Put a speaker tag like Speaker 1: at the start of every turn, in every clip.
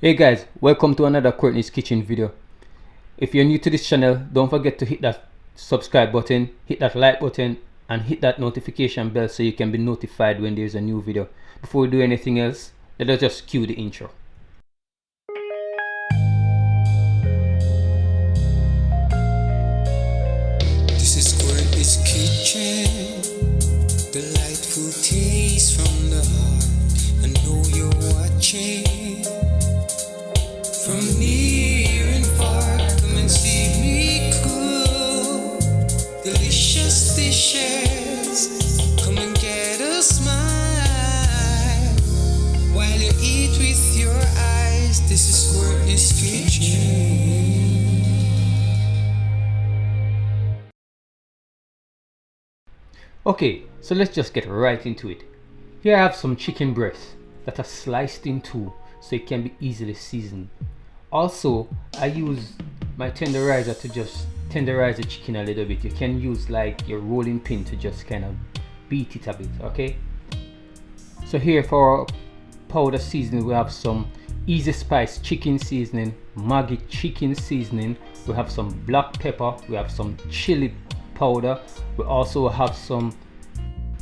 Speaker 1: Hey guys, welcome to another Courtney's Kitchen video. If you're new to this channel, don't forget to hit that subscribe button, hit that like button, and hit that notification bell so you can be notified when there's a new video. Before we do anything else, let us just cue the intro.
Speaker 2: This is Courtney's Kitchen, delightful taste from the heart. I know you're watching. From near and far, come and see me cook delicious dishes. Come and get a smile while you eat with your eyes. This is Courtney's Kitchen.
Speaker 1: Okay, so let's just get right into it. Here I have some chicken breasts that are sliced in two so it can be easily seasoned. Also, I use my tenderizer to just tenderize the chicken a little bit. You can use like your rolling pin to just kind of beat it a bit, okay? So here for our powder seasoning, we have some Easy Spice chicken seasoning, Maggi chicken seasoning, we have some black pepper, we have some chili powder, we also have some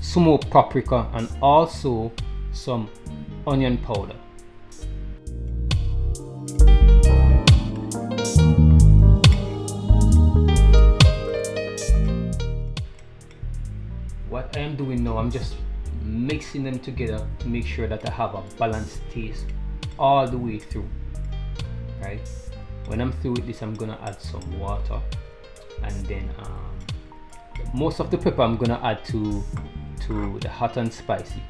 Speaker 1: smoked paprika and also some onion powder. What I am doing now, I'm just mixing them together to make sure that I have a balanced taste all the way through. Right? When I'm through with this, I'm gonna add some water, and then most of the pepper I'm gonna add to the hot and spicy.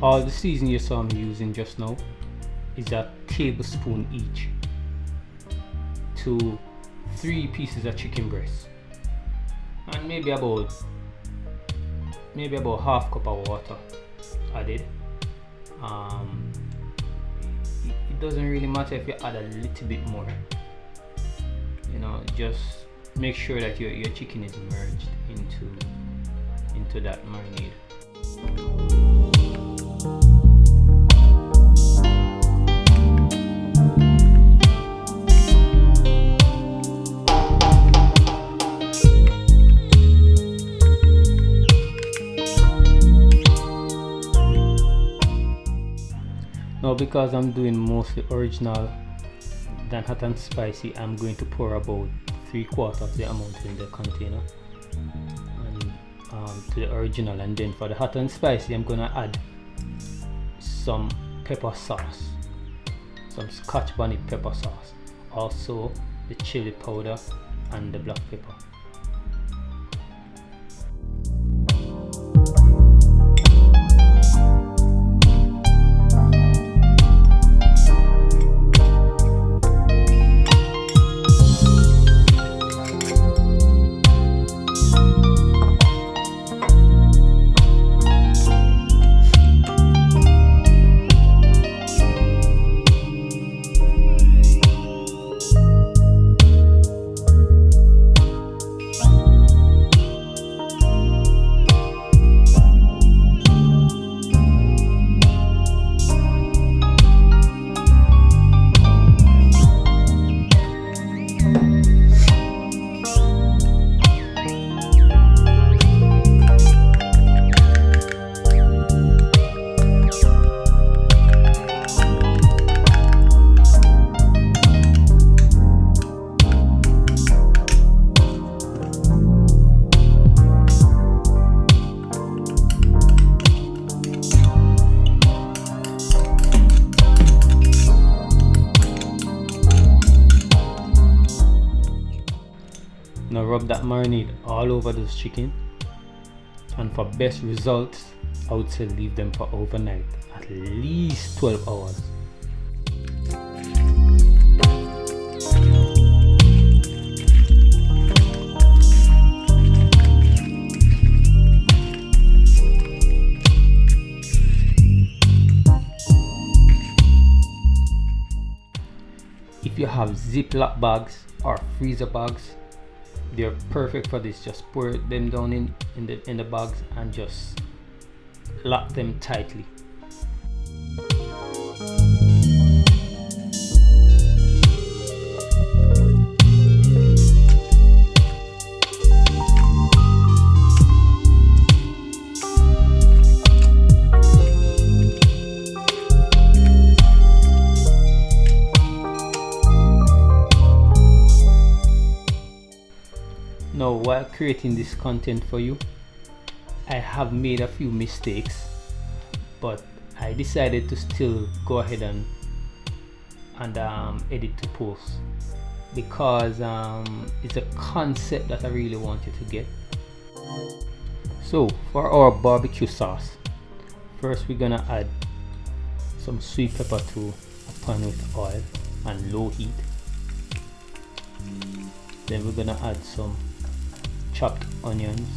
Speaker 1: All the seasoning you saw me using just now is a tablespoon each to 3 pieces of chicken breast, and maybe about half cup of water added. It doesn't really matter if you add a little bit more, you know, just make sure that your chicken is merged into that marinade. Now, because I'm doing mostly original than hot and spicy, I'm going to pour about 3/4 of the amount in the container and to the original, and then for the hot and spicy I'm gonna add some pepper sauce, some Scotch bonnet pepper sauce, also the chili powder and the black pepper. Now rub that marinade all over this chicken, and for best results I would say leave them for overnight, at least 12 hours. you have Ziploc bags or freezer bags, they're perfect for this. Just pour them down in the bags and just lock them tightly. Now, while creating this content for you, I have made a few mistakes, but I decided to still go ahead and edit to post, because it's a concept that I really want you to get. So for our barbecue sauce, first we're gonna add some sweet pepper to a pan with oil and low heat. Then we're gonna add some chopped onions,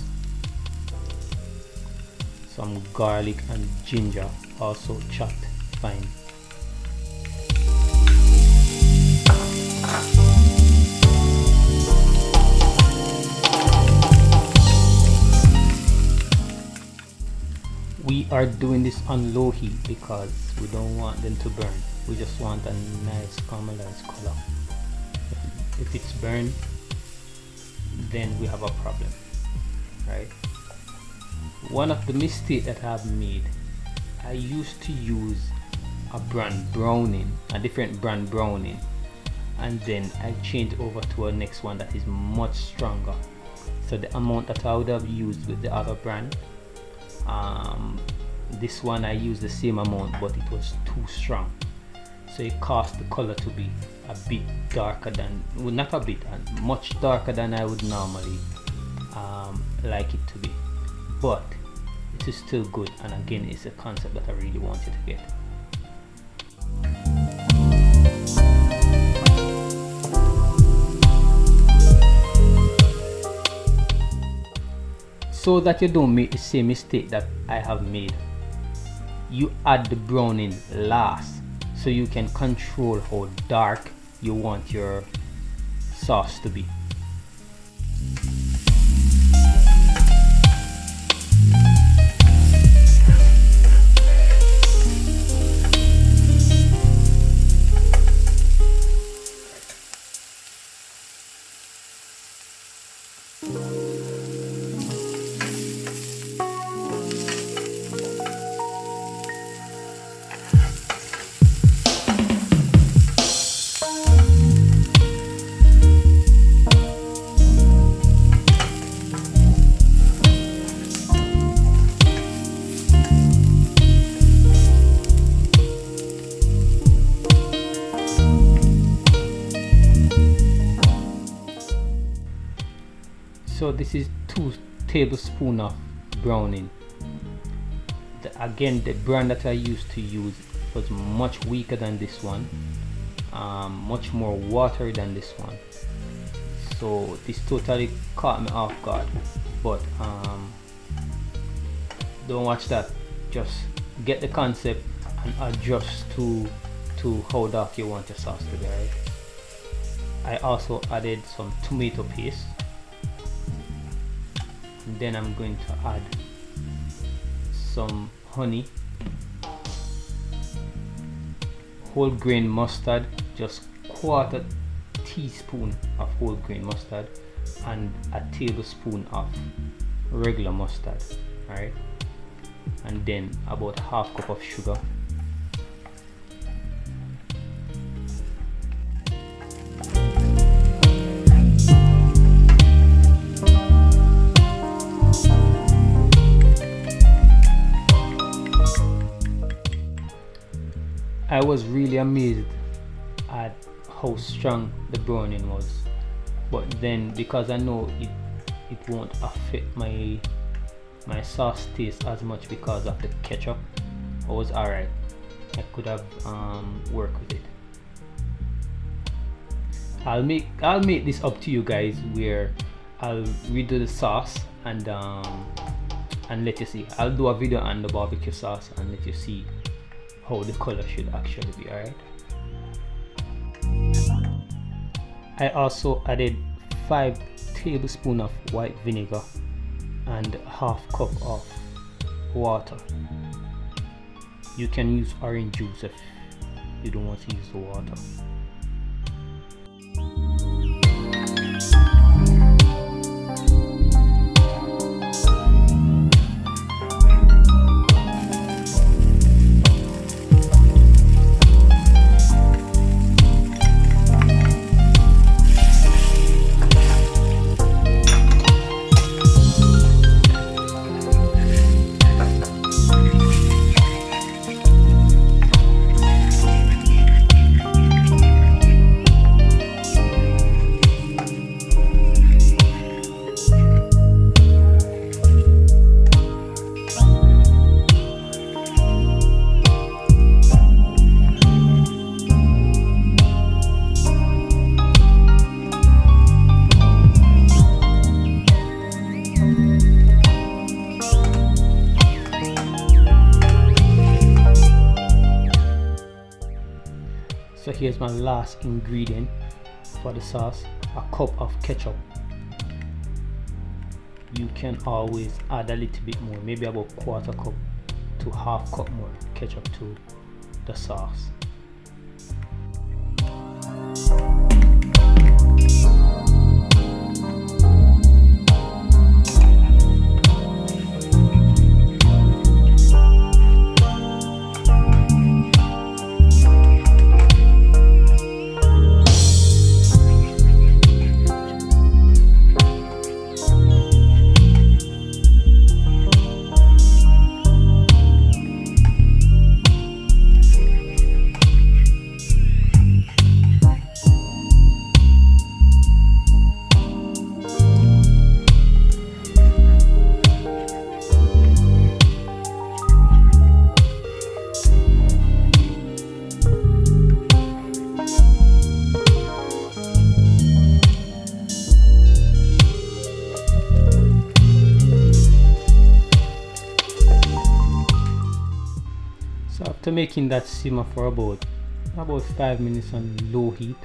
Speaker 1: some garlic and ginger, also chopped fine. We are doing this on low heat because we don't want them to burn. We just want a nice caramelized color. If it's burned, then we have a problem, right? One of the mistakes that I've made, I used to use a different brand browning, and then I changed over to a next one that is much stronger. So the amount that I would have used with the other brand, this one I used the same amount, but it was too strong, so it caused the color to be a bit darker than, well, not a bit, much darker than I would normally like it to be. But it is still good, and again, it's a concept that I really want you to get. So that you don't make the same mistake that I have made, you add the browning last, so you can control how dark you want your sauce to be. So this is 2 tablespoons of browning. Again, the brand that I used to use was much weaker than this one, much more watery than this one. So this totally caught me off guard. But don't watch that. Just get the concept and adjust to how dark you want your sauce to be. Right? I also added some tomato paste. Then I'm going to add some honey, whole grain mustard, just 1/4 teaspoon of whole grain mustard, and a tablespoon of regular mustard, right? And then about 1/2 cup of sugar. I was really amazed at how strong the browning was, but then because I know it won't affect my sauce taste as much because of the ketchup, I was alright. I could have worked with it. I'll make this up to you guys, where I'll redo the sauce and let you see. I'll do a video on the barbecue sauce and let you see how the color should actually be. Alright. I also added 5 tablespoons of white vinegar and half cup of water. You can use orange juice if you don't want to use the water. So here's my last ingredient for the sauce, a cup of ketchup. You can always add a little bit more, maybe about quarter cup to half cup more ketchup to the sauce. So after making that simmer for about 5 minutes on low heat,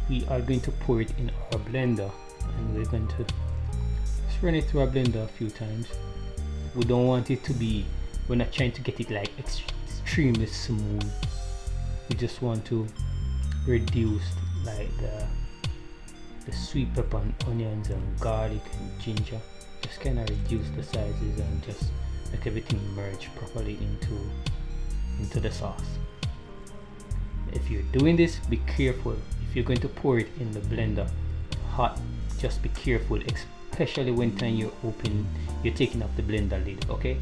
Speaker 1: we are going to pour it in our blender, and we're going to just run it through our blender a few times. We don't want it to be, we're not trying to get it like extremely smooth. We just want to reduce like the sweet pepper and onions and garlic and ginger, just kind of reduce the sizes and just make everything merge properly into the sauce. If you're doing this, be careful. If you're going to pour it in the blender hot, just be careful, especially when you're taking off the blender lid, okay?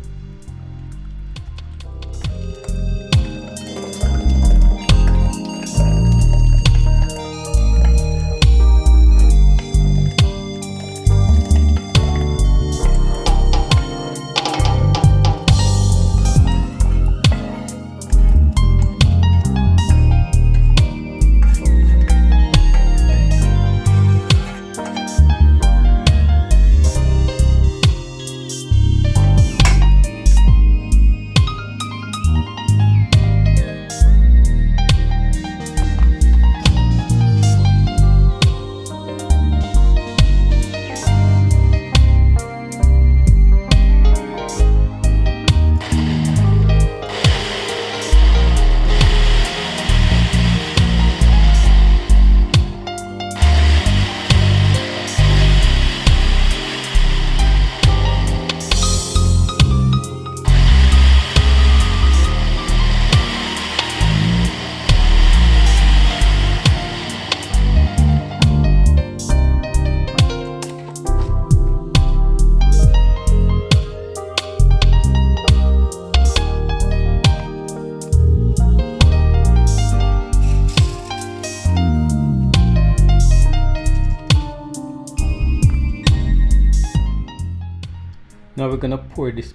Speaker 1: Now we're gonna pour this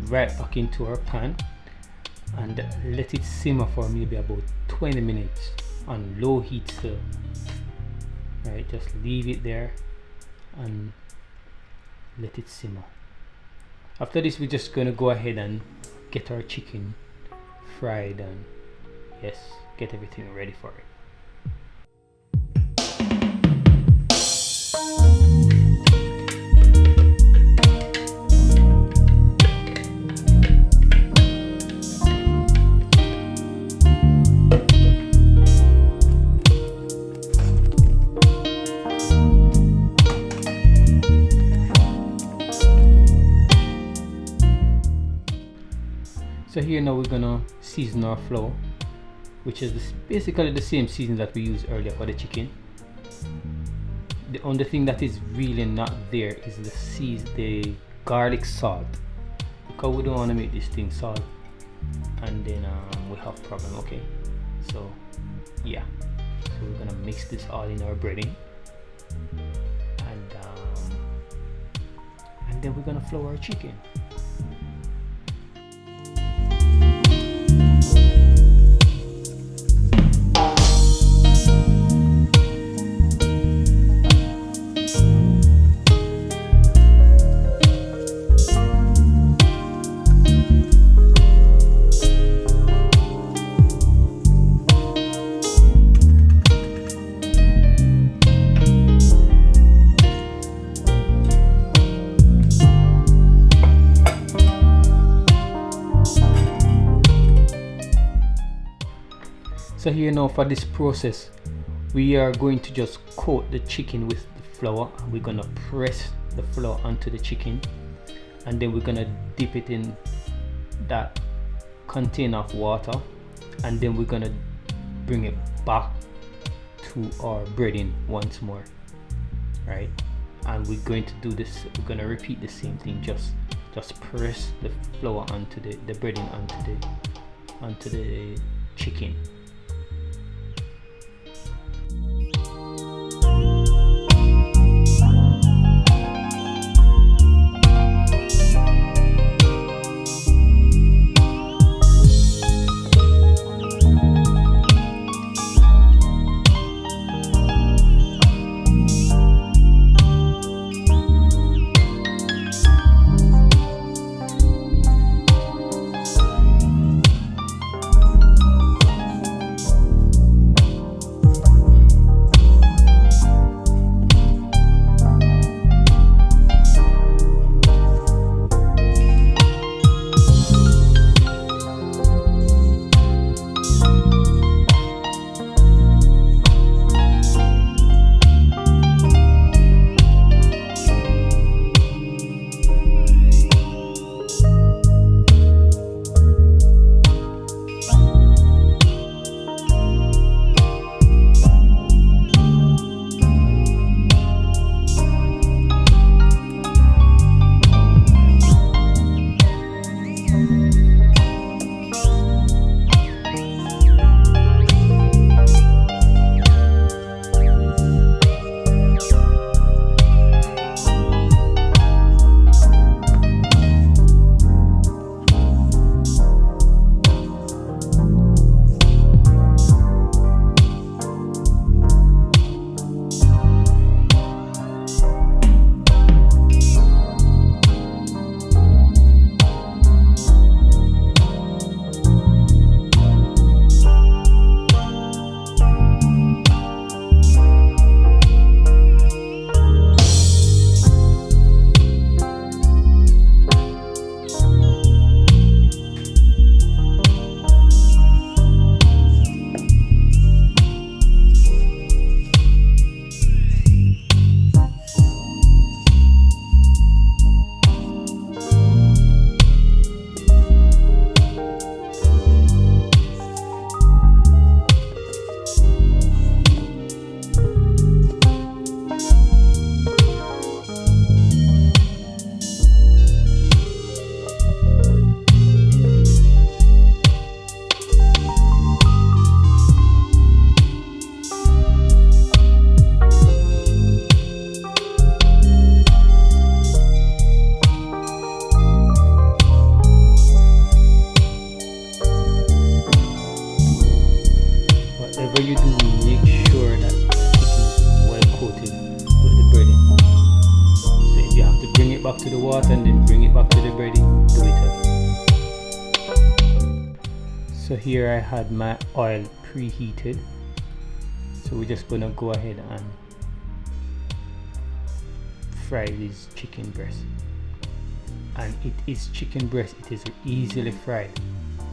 Speaker 1: right back into our pan and let it simmer for maybe about 20 minutes on low heat still. Right, just leave it there and let it simmer. After this, we're just gonna go ahead and get our chicken fried and yes, get everything ready for it. So here now we're gonna season our flour, which is basically the same season that we used earlier for the chicken. The only thing that is really not there is the garlic salt, because we don't want to make this thing salt and then we have problem. Okay, so yeah, so we're gonna mix this all in our breading, and then we're gonna flour our chicken. So here now for this process, we are going to just coat the chicken with the flour, and we're gonna press the flour onto the chicken, and then we're gonna dip it in that container of water, and then we're gonna bring it back to our breading once more, right? And we're going to do this, we're gonna repeat the same thing, just press the flour onto the breading onto the chicken. Whatever you do, make sure that the chicken is well coated with the breading. So if you have to bring it back to the water and then bring it back to the breading, do it again. So here I had my oil preheated, so we're just gonna go ahead and fry this chicken breast. And it is chicken breast, it is easily fried,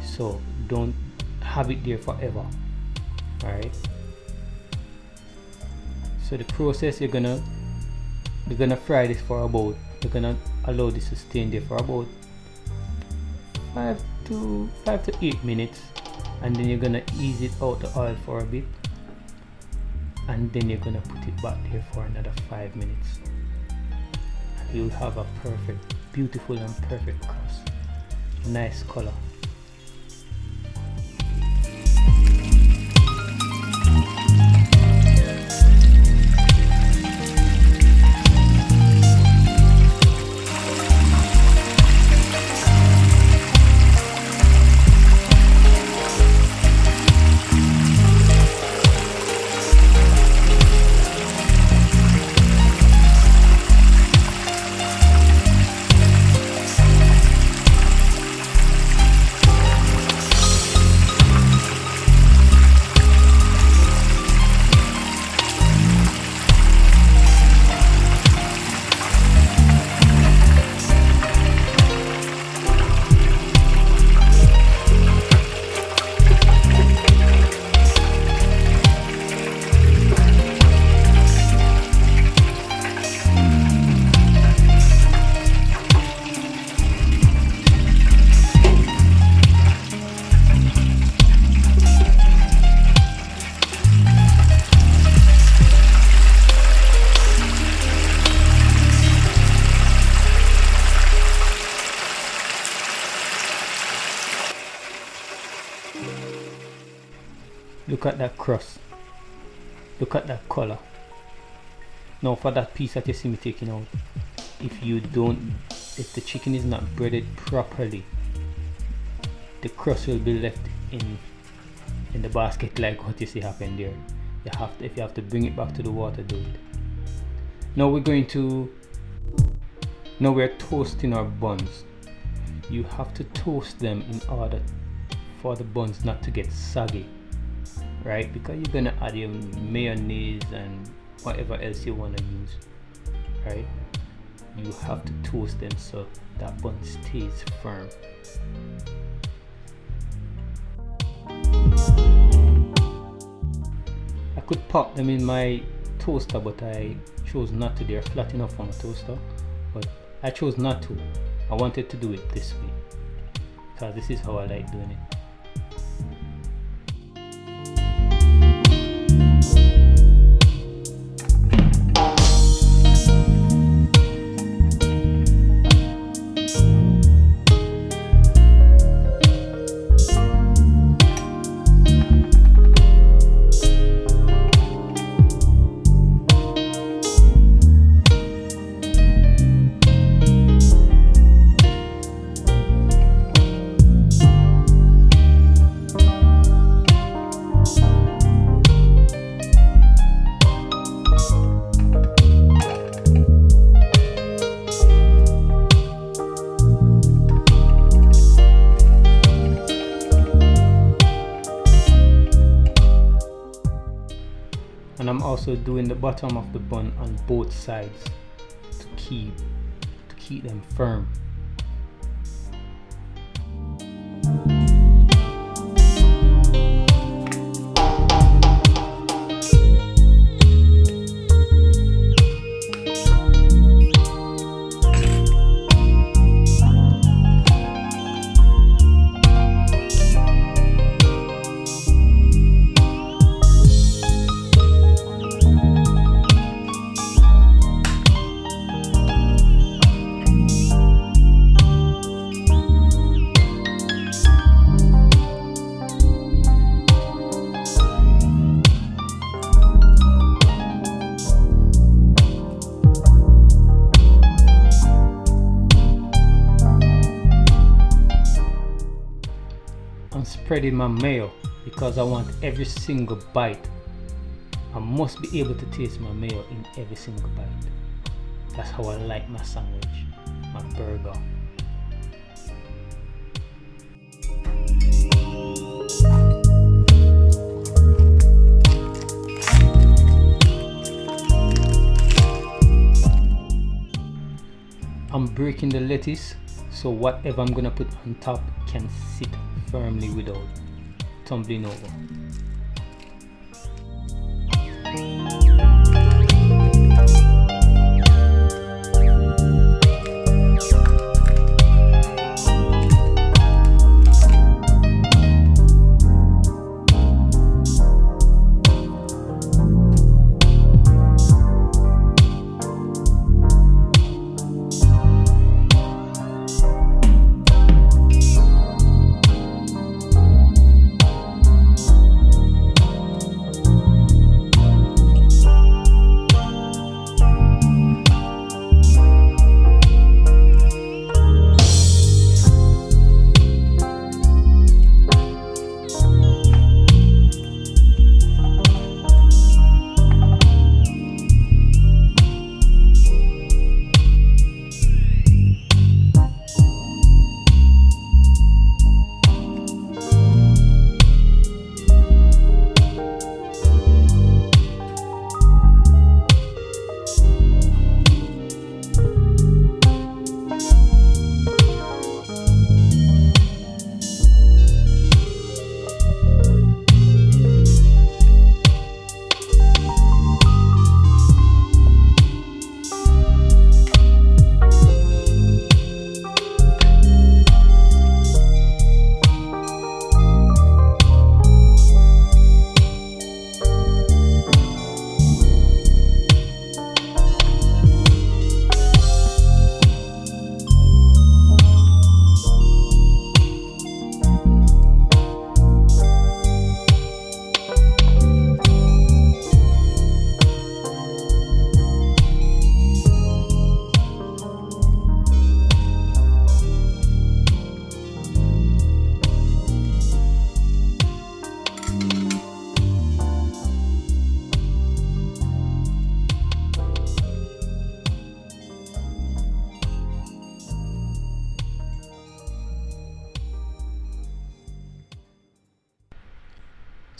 Speaker 1: so don't have it there forever. Alright, so the process, you're gonna fry this for about, you're gonna allow this to stay in there for about to 8 minutes, and then you're gonna ease it out the oil for a bit, and then you're gonna put it back there for another 5 minutes, and you'll have a perfect, beautiful and perfect crust. Nice color. Look at that crust. Look at that color. Now for that piece that you see me taking out, if the chicken is not breaded properly, the crust will be left in the basket like what you see happen there. If you have to bring it back to the water, do it. Now we're toasting our buns. You have to toast them in order for the buns not to get soggy, right? Because you're gonna add your mayonnaise and whatever else you want to use, right? You have to toast them so that bun stays firm. I could pop them in my toaster, but I chose not to. They're flat enough for my toaster, but I chose not to. I wanted to do it this way because this is how I like doing it. And I'm also doing the bottom of the bun on both sides to keep them firm. I'm spreading my mayo because I want every single bite. I must be able to taste my mayo in every single bite. That's how I like my sandwich, my burger. I'm breaking the lettuce so whatever I'm gonna put on top can sit firmly without tumbling over.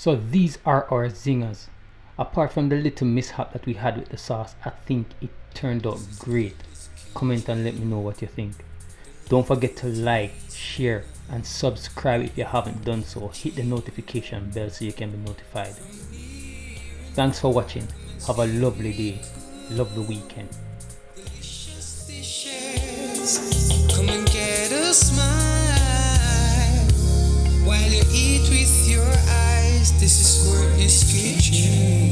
Speaker 1: So these are our zingers. Apart from the little mishap that we had with the sauce, I think it turned out great. Comment and let me know what you think. Don't forget to like, share, and subscribe if you haven't done so. Hit the notification bell so you can be notified. Thanks for watching. Have a lovely day, lovely weekend.
Speaker 2: Come and get a smile while you eat with your eyes. This is Courtney's Kitchen.